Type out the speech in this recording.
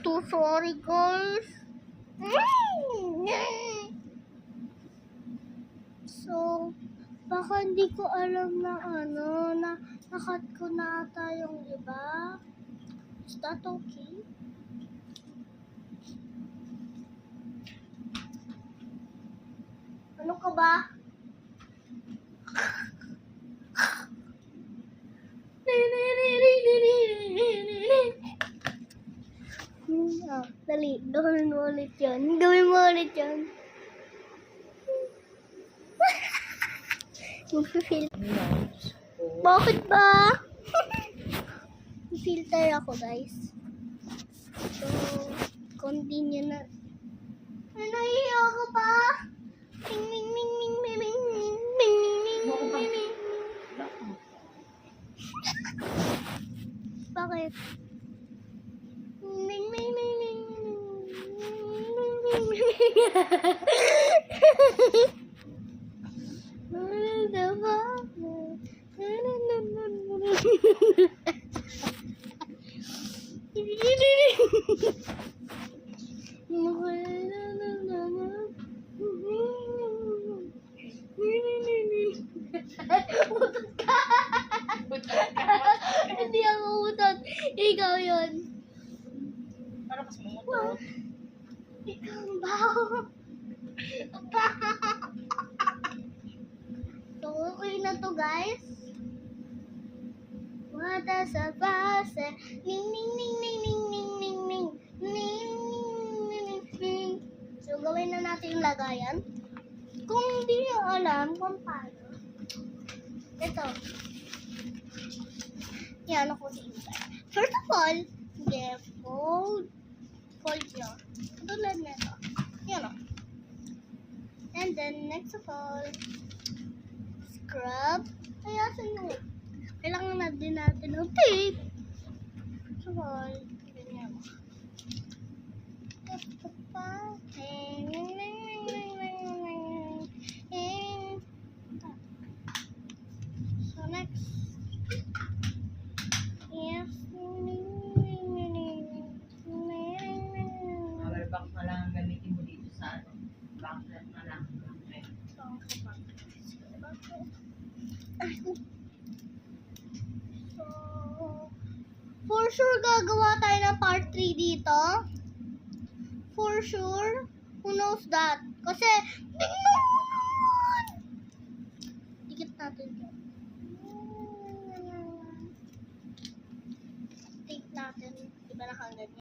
So sorry, guys. So, baka hindi ko alam na nakat ko na ata yung iba. Is that okay? Ano ka ba? Dali, gawin mo ulit yun. Gawin mo ulit yun. Mag-filter. Bakit ba? Filter ako, guys. So, continue na. Ay, nahiya ako pa. Ming, ming, ming, ming, ming, ming, ming, ming, ming, ming, ming. Bakit? Ming, ming, ming, ming, ming, ming, Utot ka! Hindi ako utot. Ikaw yun. Para mas mumutot. Ikaw ang baho. So, okay na to, guys. What does a bus say? Ning, ning, ning, ning, ning, ning, ning, ning. Ning, ning, ning, ning. So, gawin na natin yung lagayan. Kung hindi nyo alam kung paano, ito. Yan ako sa inside. First of all, fold nyo. Tulad na ito. Yan o. And then, next of all, scrub. Kaya sa'yo, kailangan na din natin ng tape. So, ganyan mo. So, next. Yes. Power bank na lang ang gamitin mo dito sa ano. Backlight na lang. Okay. So, for sure gagawa tayo ng part 3 dito. For sure. Who knows that? Kasi, tingnan mo naman! Dikit natin yun. Take natin. Diba nakaganyan?